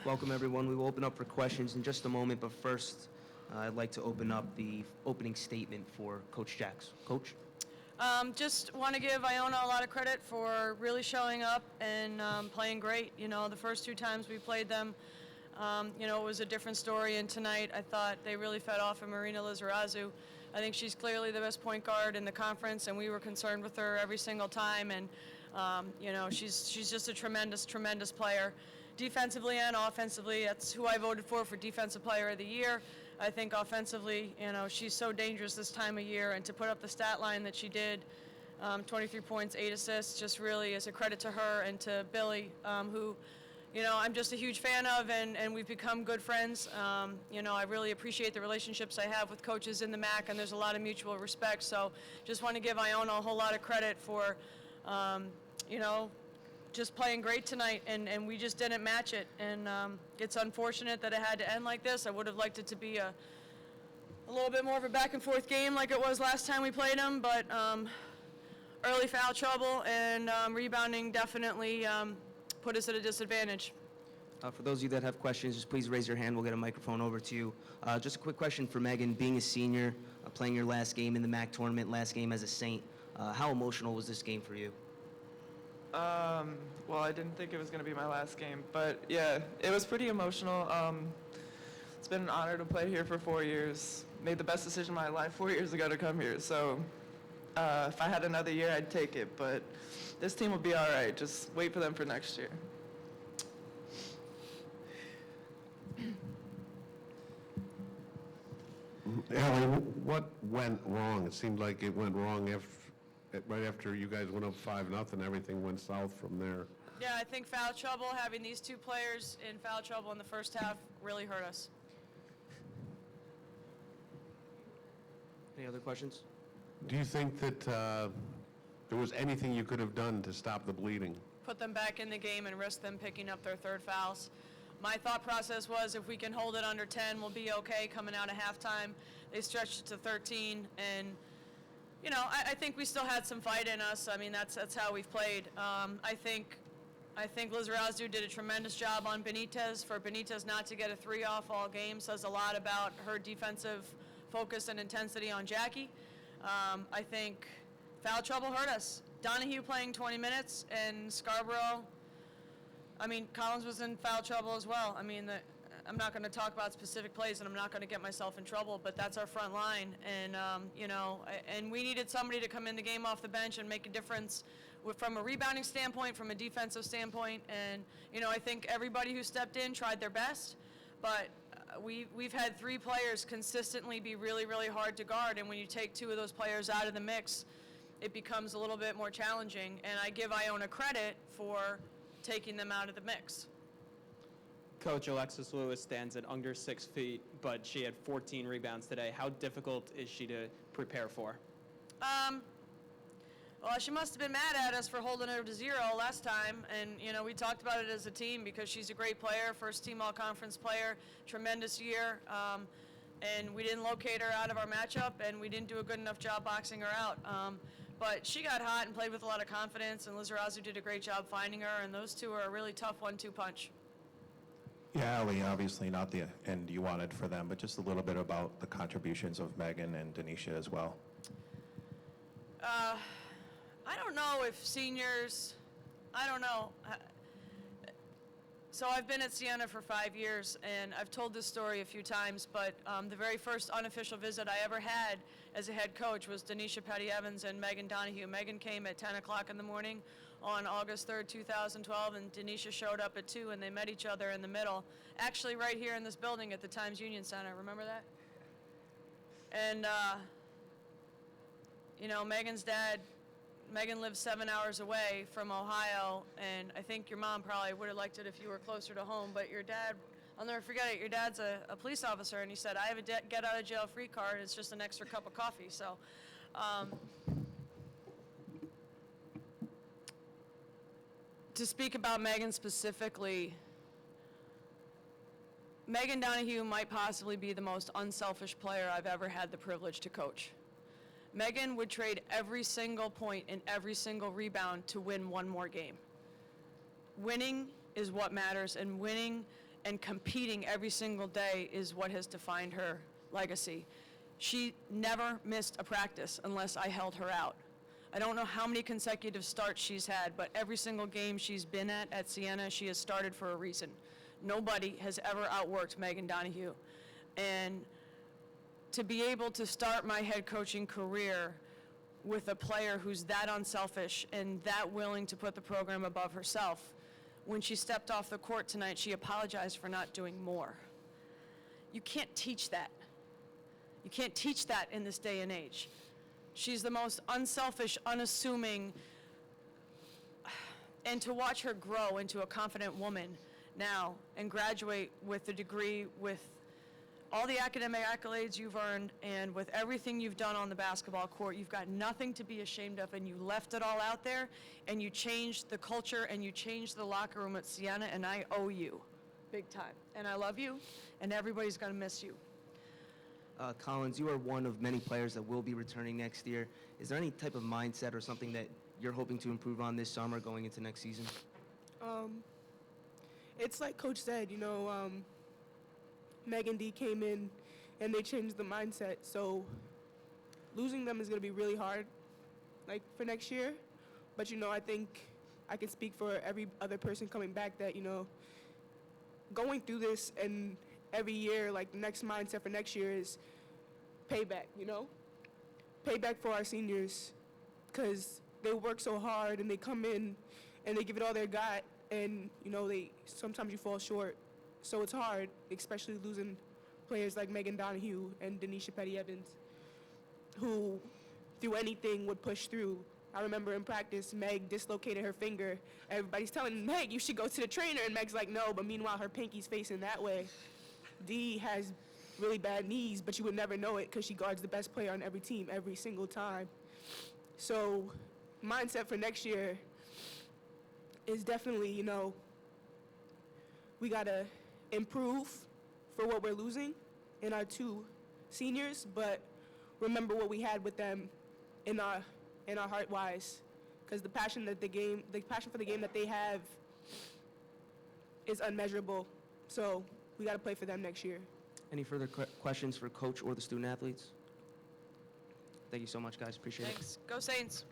Welcome, everyone. We will open up for questions in just a moment, but first, I'd like to open up the opening statement for Coach Jaques. Coach? Just want to give Iona a lot of credit for really showing up and playing great. You know, the first two times we played them, it was a different story, and tonight I thought they really fed off of Marina Lizarazu. I think she's clearly the best point guard in the conference, and we were concerned with her every single time, and she's just a tremendous, tremendous player. Defensively and offensively, that's who I voted for Defensive Player of the Year. I think offensively, she's so dangerous this time of year, and to put up the stat line that she did, 23 points, 8 assists, just really is a credit to her and to Billy, who, I'm just a huge fan of, and we've become good friends. I really appreciate the relationships I have with coaches in the MAAC, and there's a lot of mutual respect. So just want to give Iona a whole lot of credit for, just playing great tonight, and we just didn't match it. And it's unfortunate that it had to end like this. I would have liked it to be a little bit more of a back and forth game like it was last time we played them, but early foul trouble and rebounding definitely put us at a disadvantage. For those of you that have questions, just please raise your hand. We'll get a microphone over to you. Just a quick question for Megan. Being a senior, playing your last game in the MAAC tournament, last game as a Saint, how emotional was this game for you? Well, I didn't think it was going to be my last game, but yeah, it was pretty emotional. It's been an honor to play here for 4 years. Made the best decision of my life 4 years ago to come here, so if I had another year, I'd take it, but this team will be all right. Just wait for them for next year. Ali, what went wrong? It seemed like it went wrong right after you guys went up 5-0, everything went south from there. Yeah, I think foul trouble, having these two players in foul trouble in the first half really hurt us. Any other questions? Do you think that there was anything you could have done to stop the bleeding? Put them back in the game and risk them picking up their third fouls. My thought process was if we can hold it under 10, we'll be okay coming out of halftime. They stretched it to 13, and I think we still had some fight in us. I mean, that's how we've played. I think Lizarazu did a tremendous job on Benitez. For Benitez not to get a 3 off all game says a lot about her defensive focus and intensity on Jackie. I think foul trouble hurt us. Donahue playing 20 minutes, and Scarbrough, Kollyns was in foul trouble as well. I'm not going to talk about specific plays, and I'm not going to get myself in trouble, but that's our front line. And, and we needed somebody to come in the game off the bench and make a difference from a rebounding standpoint, from a defensive standpoint. And, I think everybody who stepped in tried their best, but we've had 3 players consistently be really, really hard to guard. And when you take 2 of those players out of the mix, it becomes a little bit more challenging. And I give Iona credit for taking them out of the mix. Coach, Alexis Lewis stands at under 6 feet, but she had 14 rebounds today. How difficult is she to prepare for? Well, she must have been mad at us for holding her to 0 last time, and we talked about it as a team because she's a great player, first team all-conference player, tremendous year, and we didn't locate her out of our matchup, and we didn't do a good enough job boxing her out. But she got hot and played with a lot of confidence, and Lizarazu did a great job finding her, and those two are a really tough 1-2 punch. Yeah, Ali, obviously not the end you wanted for them, but just a little bit about the contributions of Megan and Denisha as well. I don't know if seniors, I don't know. So I've been at Siena for 5 years, and I've told this story a few times, but the very first unofficial visit I ever had as a head coach was Denisha Petty Evans and Meg Donohue. Megan came at 10 o'clock in the morning on August 3rd, 2012, and Denisha showed up at 2, and they met each other in the middle, actually right here in this building at the Times Union Center. Remember that? And, Megan lives 7 hours away from Ohio, and I think your mom probably would have liked it if you were closer to home, but your dad, I'll never forget it, your dad's a police officer, and he said, I have a get out of jail free card, it's just an extra cup of coffee. So to speak about Megan specifically, Meg Donohue might possibly be the most unselfish player I've ever had the privilege to coach. Megan would trade every single point and every single rebound to win one more game. Winning is what matters, and winning and competing every single day is what has defined her legacy. She never missed a practice unless I held her out. I don't know how many consecutive starts she's had, but every single game she's been at Siena, she has started for a reason. Nobody has ever outworked Meg Donohue. And to be able to start my head coaching career with a player who's that unselfish and that willing to put the program above herself, when she stepped off the court tonight, she apologized for not doing more. You can't teach that. You can't teach that in this day and age. She's the most unselfish, unassuming, and to watch her grow into a confident woman now and graduate with a degree, with all the academic accolades you've earned and with everything you've done on the basketball court, you've got nothing to be ashamed of, and you left it all out there, and you changed the culture, and you changed the locker room at Siena, and I owe you big time. And I love you, and everybody's going to miss you. Kollyns, you are one of many players that will be returning next year. Is there any type of mindset or something that you're hoping to improve on this summer going into next season? It's like Coach said, Meg and D came in and they changed the mindset. So losing them is going to be really hard, like for next year. But, I think I can speak for every other person coming back that, going through this and every year, like the next mindset for next year is payback, Payback for our seniors, because they work so hard and they come in and they give it all they got, and, sometimes you fall short. So it's hard, especially losing players like Meg Donohue and Denisha Petty-Evans, who through anything would push through. I remember in practice, Meg dislocated her finger. Everybody's telling Meg, you should go to the trainer, and Meg's like, no, but meanwhile her pinky's facing that way. Dee has really bad knees, but you would never know it because she guards the best player on every team every single time. So mindset for next year is definitely, we got to improve for what we're losing in our two seniors, but remember what we had with them in our heart-wise, because the passion for the game that they have is unmeasurable. So we got to play for them next year. Any further questions for Coach or the student athletes? Thank you so much, guys. Appreciate it. Thanks. Go Saints.